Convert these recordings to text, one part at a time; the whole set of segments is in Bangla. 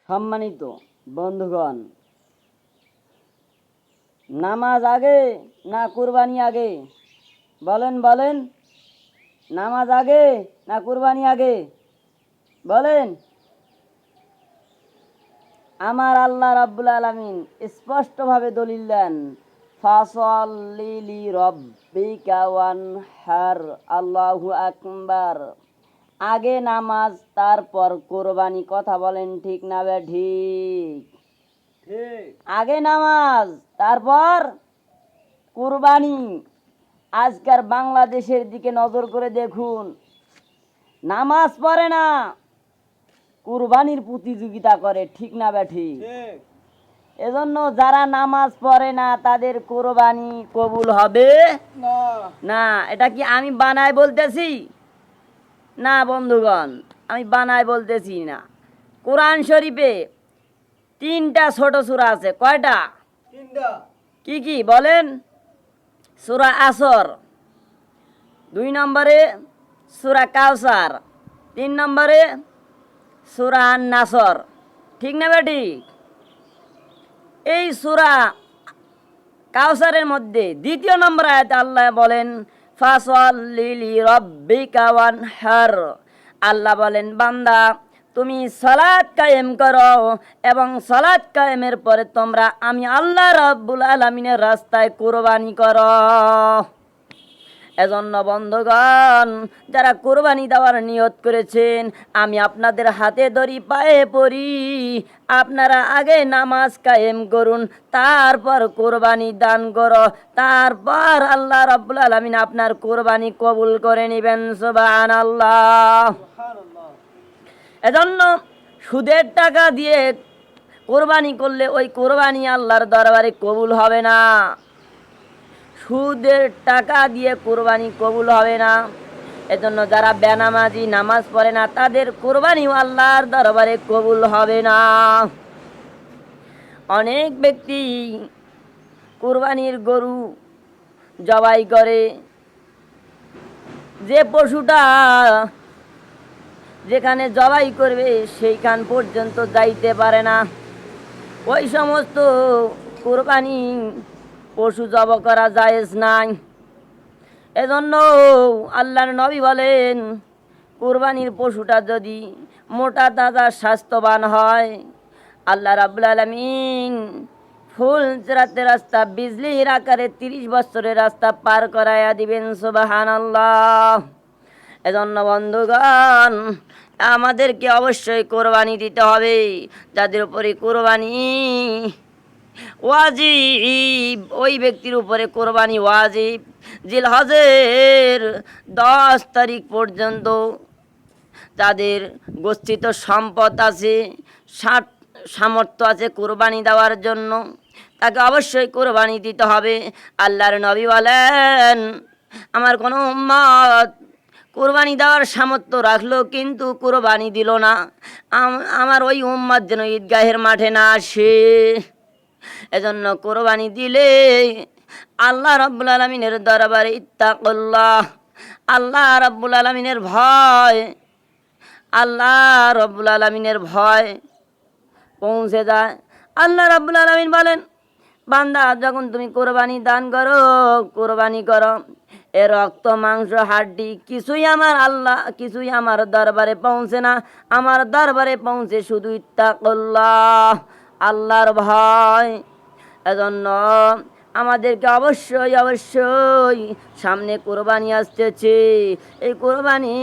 সম্মানিত বন্ধুগণ, নামাজ আগে না কুরবানি আগে? বলেন বলেন, নামাজ আগে না কুরবানি আগে? বলেন। আমার আল্লাহ রাব্বুল আলামিন স্পষ্টভাবে দলিল দেন, ফাসল্লি লিরাব্বিকা ওয়ানহার, আল্লাহু আকবার। আগে নামাজ তারপর কোরবানি। কথা বলেন ঠিক না ঠিক? আগে নামাজ তারপর কুরবানি। আজকাল বাংলাদেশের দিকে নজর করে দেখুন, নামাজ পড়ে না, কুরবানির প্রতিযোগিতা করে। ঠিক না ঠিক? এজন্য যারা নামাজ পড়ে না তাদের কুরবানি কবুল হবে না। এটা কি আমি বানায় বলতেছি? না বন্ধুগণ, আমি বানায় বলতেছি না। কোরআন শরীফে 3টা ছোট সূরা আছে। কয়টা? কি কি বলেন? সূরা আসর, 2 নম্বরে সূরা কাউসার, 3 নম্বরে সূরা নাসর। ঠিক না ঠিক? এই সূরা কাউসারের মধ্যে 2 নম্বর আয়াতে আল্লাহ বলেন, ফাসল্লি লিরাব্বিকা ওয়ানহার। আল্লাহ বলেন, বান্দা তুমি সালাত কায়েম করো এবং সালাত কায়েমের পরে তোমরা আমি আল্লাহ রাব্বুল আলামিনের রাস্তায় কুরবানি করো। এজন্য বন্ধুগণ, যারা কুরবানি দেওয়ার নিয়ত করেছেন, আমি আপনাদের হাতে ধরি, পায়ে পড়ি, আপনারা আগে নামাজ কায়েম করুন, তারপর কুরবানি দান করো, তারপর আল্লাহ রাব্বুল আলামিন আপনার কুরবানি কবুল করে নেবেন। সুবহানাল্লাহ। এজন্য সুদের টাকা দিয়ে কুরবানি করলে ওই কুরবানি আল্লাহর দরবারে কবুল হবে না। সুদের টাকা দিয়ে কুরবানি কবুল হবে না। এজন্য যারা বেনামাজি, নামাজ পড়ে না, তাদের কুরবানিও আল্লাহর দরবারে কবুল হবে না। অনেক ব্যক্তি কুরবানির গরু জবাই করে, যে পশুটা যেখানে জবাই করবে সেইখান পর্যন্ত যাইতে পারে না। ওই সমস্ত কুরবানি পশু জব করা জায়েজ নাই। এজন্য আল্লাহর নবী বলেন, কুরবানির পশুটা যদি মোটা তাজা স্বাস্থ্যবান হয়, আল্লাহ রাব্বুল আলামিন ফুল চেরাতে রাস্তা বিজলির আকারে 30 বছরের রাস্তা পার করাইয়া দিবেন। সুবহানাল্লাহ। এজন্য বন্ধুগণ, আমাদেরকে অবশ্যই কোরবানি দিতে হবে। যাদের উপরে কোরবানি ওয়াজিব, ওই ব্যক্তির উপরে কোরবানি ওয়াজিব। জিলহজের 10 তারিখ পর্যন্ত যাদের গচ্ছিত সম্পদ আছে, সামর্থ্য আছে কোরবানি দেওয়ার জন্য, তাকে অবশ্যই কোরবানি দিতে হবে। আল্লাহর নবী বলেন, আমার কোনো উম্মত কোরবানি দেওয়ার সামর্থ্য রাখলো কিন্তু কোরবানি দিল না, আমার ওই উম্মত যেন ঈদগাহের মাঠে না আসে। এজন্য কোরবানি দিলে আল্লাহ রাব্বুল আলামিনের দরবারে ইত্তাকুল্লাহ, আল্লাহ রাব্বুল আলামিনের ভয়, আল্লাহ রাব্বুল আলামিনের ভয় পৌঁছে যায়। আল্লাহ রাব্বুল আলামিন বলেন, বান্দা যখন তুমি কোরবানি দান করো, কোরবানি করো, এ রক্ত মাংস হাড্ডি কিছুই আমার দরবারে পৌঁছে না। আমার দরবারে পৌঁছে শুধু ইত্তাকুল্লাহ, আল্লাহর ভয়। এজন্য আমাদেরকে অবশ্যই সামনে কোরবানি আসতেছে। এই কোরবানি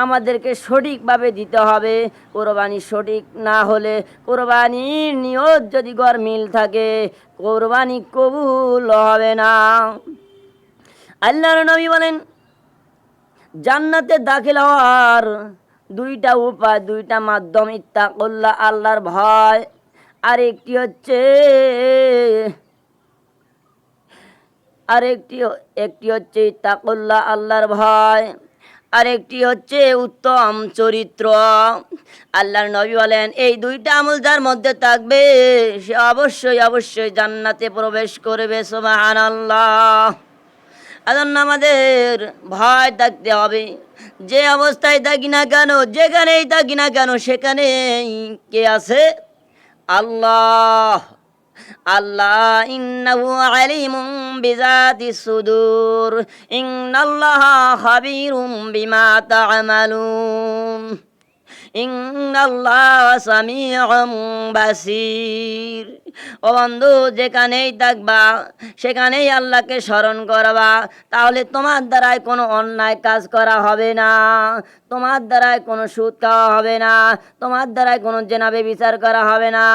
আমাদেরকে সঠিকভাবে দিতে হবে। কোরবানি সঠিক না হলে, কোরবানির নিয়ত যদি গরমিল থাকে, কোরবানি কবুল হবে না। আল্লাহর নবী বলেন, জান্নাতে দাখিল হওয়ার 2টা উপায়, 2টা মাধ্যম, ইত্তাকুল্লাহ, আল্লাহর ভয়, আর একটি হচ্ছে ইত্তাকুল্লাহ, আল্লাহর ভয়, আর একটি হচ্ছে উত্তম চরিত্র। আল্লাহর নবী বলেন, এই 2টা আমল যার মধ্যে থাকবে সে অবশ্যই জান্নাতে প্রবেশ করবে। সুবহানাল্লাহ। এজন্য আমাদের ভয় থাকতে হবে। যে অবস্থায় থাকি না কেন, যেখানেই থাকি না কেন, সেখানেই কে আছে? আল্লাহ। আল্লাহ ইন্নাহু আলিমুম বিজাতি সুদূর ইন্নাল্লাহা খাবীরুম বিমা তা'মালুন ইন্নাল্লাহ সামিউম বাসীর। ও বন্ধু, যেখানেই থাকবা সেখানেই আল্লাহকে স্মরণ করবা, তাহলে তোমার দ্বারায় কোনো অন্যায় কাজ করা হবে না, তোমার দ্বারায় কোনো সুদ খাওয়া হবে না, তোমার দ্বারায় কোনো জেনা ব্যভিচার করা হবে না।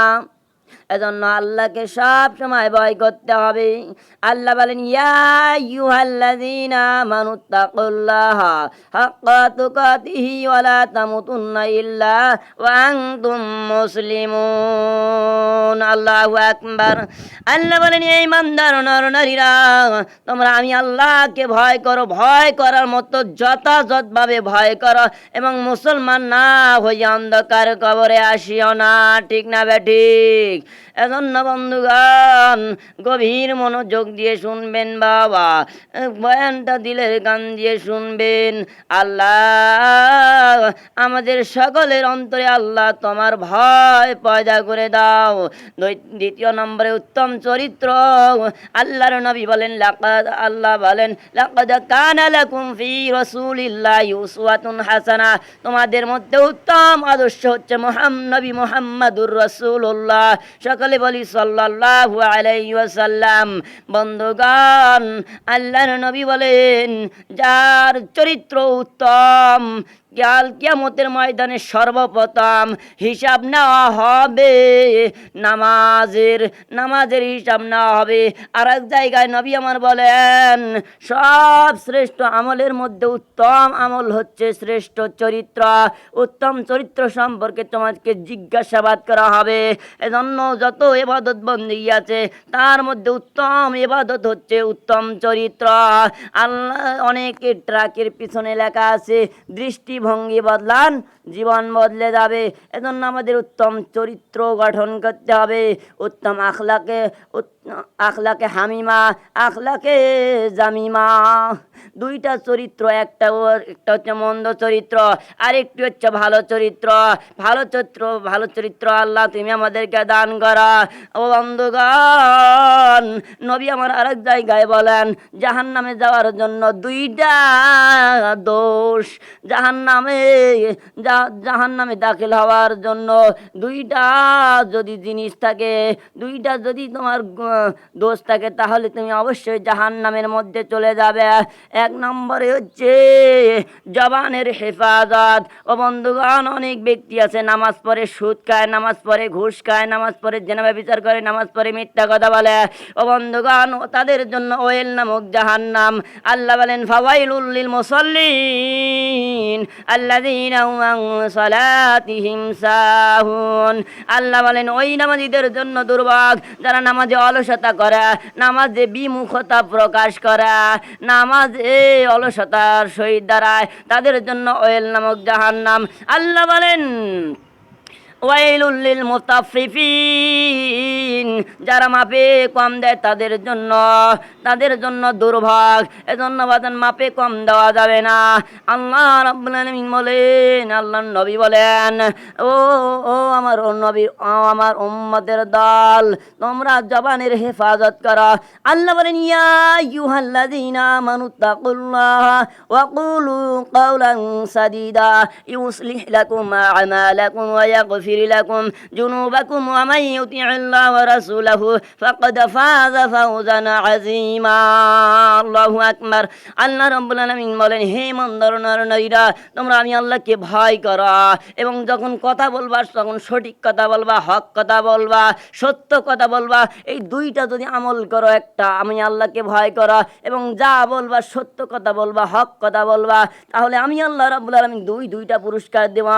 এজন্য আল্লাহকে সব সময় ভয় করতে হবে। আল্লাহ বলেন, ইয়া আইয়ুহাল্লাযীনা আমানুত্তাকুল্লাহা হাক্কা তুকাতিহি ওয়া লা তামুতুন্না ইল্লা ওয়া আনতুম মুসলিমুন। আল্লাহু আকবার। আল্লাহ বলেন, এই ইমানদার নরনারীরা, তোমরা আমি আল্লাহকে ভয় করো, ভয় করার মতো যথাযথভাবে ভয় করো, এবং মুসলমান না হইয়া অন্ধকার কবরে আসিও না। ঠিক না বেঠিক? এজন্য বন্ধুগণ, গভীর মনোযোগ দিয়ে শুনবেন বাবা, বয়ানটা দিলের গান দিয়ে শুনবেন। আল্লাহ আমাদের সকলের অন্তরে আল্লাহ তোমার ভয় পয়দা করে দাও। দ্বিতীয় নম্বরে উত্তম চরিত্র। আল্লাহর নবী বলেন, আল্লাহ বলেন, লাকাদ কানা লাকুম ফি রাসূলিল্লাহি উসওয়াতুন হাসানা। তোমাদের মধ্যে উত্তম আদর্শ হচ্ছে নবী মুহাম্মদুর রাসূলুল্লাহ। সকলে বলি সাল্লাল্লাহু আলাইহি ওয়াসাল্লাম। বন্ধুগণ, আল্লাহর নবী বলেন, যার চরিত্র উত্তম, কাল কিয়ামতের ময়দানে সর্বপ্রথম হিসাব নেওয়া হবে নামাজের হিসাব নেওয়া হবে। আর এক জায়গায় নবী আমার বলেন, সব শ্রেষ্ঠ আমলের মধ্যে উত্তম আমল হচ্ছে শ্রেষ্ঠ চরিত্র। উত্তম চরিত্র সম্পর্কে তোমাকে জিজ্ঞাসাবাদ করা হবে। এজন্য যত ইবাদত বন্দেগী আছে, তার মধ্যে উত্তম ইবাদত হচ্ছে উত্তম চরিত্র। আল্লাহ অনেকে ট্রাকের পিছনে লেখা আছে, দৃষ্টিভঙ্গি বদলান জীবন বদলে যাবে। এজন্য আমাদের উত্তম চরিত্র গঠন করতে হবে। উত্তম আখলাকে হামিমা, আখলাকে জামিমা, দুইটা চরিত্র। একটা হচ্ছে মন্দ চরিত্র, আর একটি হচ্ছে ভালো চরিত্র। ভালো চরিত্র আল্লাহ তুমি আমাদেরকে দান করা। ও বন্ধুগণ, নবী আমার আরেক জায়গায় বলেন, জাহান্নামে যাওয়ার জন্য দুইটা দোষ, জাহান্নামে দাখিল হওয়ার জন্য দুইটা যদি জিনিস থাকে, দুইটা যদি তোমার দোষ থাকে, তাহলে তুমি অবশ্যই জাহান্নামের মধ্যে চলে যাবে। এক নম্বরে হচ্ছে জবানের হেফাজত। ও বন্ধুগণ, অনেক ব্যক্তি আছে নামাজ পড়ে সুদ খায়, নামাজ পড়ে ঘুষ খায়, নামাজ পড়ে জেনা ব্যভিচার করে, নামাজ পড়ে মিথ্যা কথা বলে। ও বন্ধুগণ, তাদের জন্য ওয়েল নামক জাহান্নাম। আল্লাহ বলেন, ফাওয়াইলুল লিল মুসাল্লিন আল্লাযীনা হুম আন সালাতিহিম সাহুন। আল্লাহ বলেন, ওই নামাজীদের জন্য দুর্ভোগ, যারা নামাজে অলসতা করে, নামাজে বিমুখতা প্রকাশ করে, নামাজে অলসতার সহিত দাঁড়ায়, তাদের জন্য ওয়েল নামক জাহান্নাম। আল্লাহ বলেন, ওয়াইলুল লিল মুতাফফিফিন, যারা মাপে কম দেয় তাদের জন্য দুর্ভোগ। এজন্য বাজান মাপে কম দেওয়া যাবে না। আল্লাহ রাব্বুল আলামিন বলেন, আল্লাহর নবী বলেন, ও আমার উম্মতের দল, তোমরা জবানের হেফাজত করো। আল্লাহ বলেন, ইয়া আইয়ুহাল্লাযীনা আমানুত্তাকুল্লাহা ওয়া কুলু কাওলান সাদীদা ইউসলিহ লাকুম আ'মালাকুম ওয়া ইয়াগফির لكم جنوبكم ومن يطع الله ورسوله فقد فاز فوزا عظيما। আল্লাহু আকবার। আল্লাহ রাব্বুল আলামিন বলেন, হে ইমানদার নরনারীরা, তোমরা আমি আল্লাহকে ভয় করো, এবং যখন কথা বলবা তখন সঠিক কথা বলবা, হক কথা বলবা, সত্য কথা বলবা। এই দুইটা যদি আমল করো, একটা আমি আল্লাহকে ভয় করো এবং যা বলবা সত্য কথা বলবা, হক কথা বলবা, তাহলে আমি আল্লাহ রাব্বুল আলামিন দুইটা পুরস্কার দেব।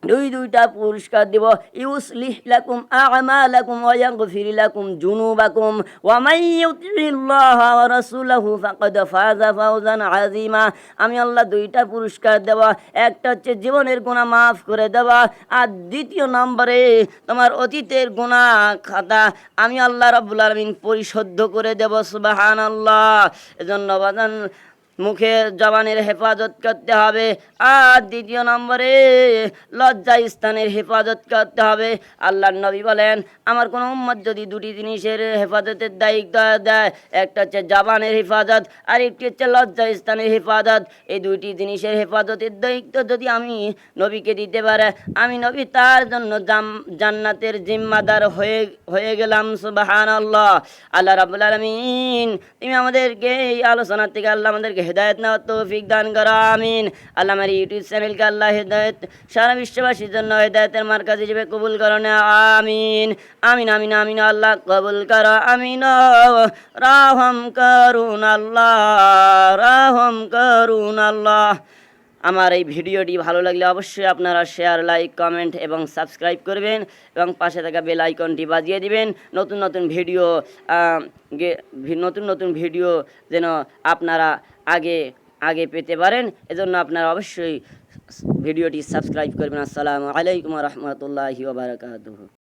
দুইটা পুরস্কার দেব। ইউসলিহ লাকুম আ'মালাকুম ওয়া ইয়াগফির লাকুম যুনুবাকুম ওয়া মান ইউতিল্লাহা ওয়া রাসূলাহু ফাকাদ ফাযা ফাওজান আযীমা। আমি আল্লাহ দুইটা পুরস্কার দেব। একটা হচ্ছে জীবনের গুনাহ মাফ করে দেওয়া, আর দ্বিতীয় নম্বরে তোমার অতীতের গুনাহ খাতা আমি আল্লাহ রাব্বুল আলামিন পরিশোধ করে দেব। সুবহানাল্লাহ। এজন্য বাজান মুখের জবানের হেফাজত করতে হবে। আর দ্বিতীয় নম্বরে লজ্জা স্থানের হেফাজত করতে হবে। আল্লাহর নবী বলেন, আমার কোনো উম্মত যদি দুটি জিনিসের হেফাজতের দায়িত্ব দেয়, একটা হচ্ছে জবানের হেফাজত আর একটি হচ্ছে লজ্জা স্থানের হেফাজত, এই দুইটি জিনিসের হেফাজতের দায়িত্ব যদি আমি নবীকে দিতে পারে, আমি নবী তার জন্য জান্নাতের জিম্মাদার হয়ে গেলাম। সুবহানাল্লাহ। আল্লাহ রাব্বুল আলামিন তুমি আমাদেরকে এই আলোচনা থেকে আল্লাহ আমাদেরকে হেদায়েত নেওয়ার তৌফিক দান করো, আমিন। আল্লাহ আমার ইউটিউব চ্যানেলকে আল্লাহ হেদায়েত সারা বিশ্ববাসীর জন্য হেদায়েতের মার্কাজ হিসেবে কবুল করো না, আমিন আমিন আমিন আমিন। আল্লাহ কবুল করো, আমিন। রাহম করুন আল্লাহ, রাহম করুন আল্লাহ। আমার এই ভিডিওটি ভালো লাগলে অবশ্যই আপনারা শেয়ার, লাইক, কমেন্ট এবং সাবস্ক্রাইব করবেন এবং পাশে থাকা বেল আইকনটি বাজিয়ে দিবেন। নতুন নতুন ভিডিও যেন আপনারা আগে আগে পেতে পারেন, এজন্য আপনারা অবশ্যই ভিডিওটি সাবস্ক্রাইব করবেন। আসসালামু আলাইকুম ওয়া রাহমাতুল্লাহি ওয়া বারাকাতুহু।